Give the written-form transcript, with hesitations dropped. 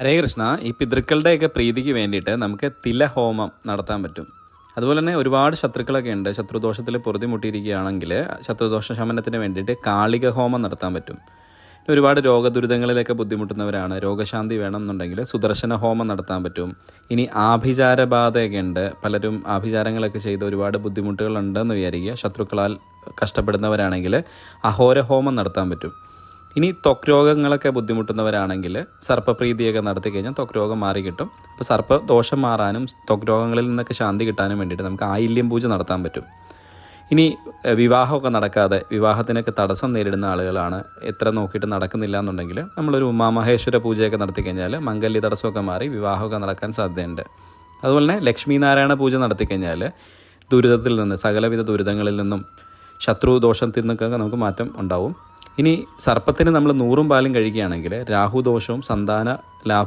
ഹരേ കൃഷ്ണ. ഈ പിതൃക്കളുടെയൊക്കെ പ്രീതിക്ക് വേണ്ടിയിട്ട് നമുക്ക് തിലഹോമം നടത്താൻ പറ്റും. അതുപോലെ തന്നെ ഒരുപാട് ശത്രുക്കളൊക്കെ ഉണ്ട്. ശത്രുദോഷത്തിൽ പൊറുതിമുട്ടിയിരിക്കുകയാണെങ്കിൽ ശത്രുദോഷ ശമനത്തിന് വേണ്ടിയിട്ട് കാളിക ഹോമം നടത്താൻ പറ്റും. ഒരുപാട് രോഗദുരിതങ്ങളിലൊക്കെ ബുദ്ധിമുട്ടുന്നവരാണ്, രോഗശാന്തി വേണം എന്നുണ്ടെങ്കിൽ സുദർശന ഹോമം നടത്താൻ പറ്റും. ഇനി ആഭിചാരബാധയൊക്കെ ഉണ്ട്, പലരും ആഭിചാരങ്ങളൊക്കെ ചെയ്ത് ഒരുപാട് ബുദ്ധിമുട്ടുകളുണ്ടെന്ന് വിചാരിക്കുക. ശത്രുക്കളാൽ കഷ്ടപ്പെടുന്നവരാണെങ്കിൽ അഹോര ഹോമം നടത്താൻ പറ്റും. ഇനി ത്വക്ക് രോഗങ്ങളൊക്കെ ബുദ്ധിമുട്ടുന്നവരാണെങ്കിൽ സർപ്പപ്രീതിയൊക്കെ നടത്തി കഴിഞ്ഞാൽ ത്വക്ക് രോഗം മാറി കിട്ടും. അപ്പോൾ സർപ്പദോഷം മാറാനും ത്വക്ക് രോഗങ്ങളിൽ നിന്നൊക്കെ ശാന്തി കിട്ടാനും വേണ്ടിയിട്ട് നമുക്ക് ആയില്യം പൂജ നടത്താൻ പറ്റും. ഇനി വിവാഹമൊക്കെ നടക്കാതെ വിവാഹത്തിനൊക്കെ തടസ്സം നേരിടുന്ന ആളുകളാണ്, എത്ര നോക്കിയിട്ട് നടക്കുന്നില്ല എന്നുണ്ടെങ്കിൽ നമ്മളൊരു ഉമാമഹേശ്വര പൂജയൊക്കെ നടത്തി കഴിഞ്ഞാൽ മംഗല്യ തടസ്സമൊക്കെ മാറി വിവാഹമൊക്കെ നടക്കാൻ സാധ്യതയുണ്ട്. അതുപോലെ തന്നെ ലക്ഷ്മി നാരായണ പൂജ നടത്തി കഴിഞ്ഞാൽ ദുരിതത്തിൽ നിന്ന്, സകലവിധ ദുരിതങ്ങളിൽ നിന്നും ശത്രുദോഷത്തിൽ നിന്നൊക്കെ നമുക്ക് മാറ്റം ഉണ്ടാവും. ഇനി സർപ്പത്തിന് നമ്മൾ 100 പാലും കഴിക്കുകയാണെങ്കിൽ രാഹുദോഷവും സന്താന ലാഭ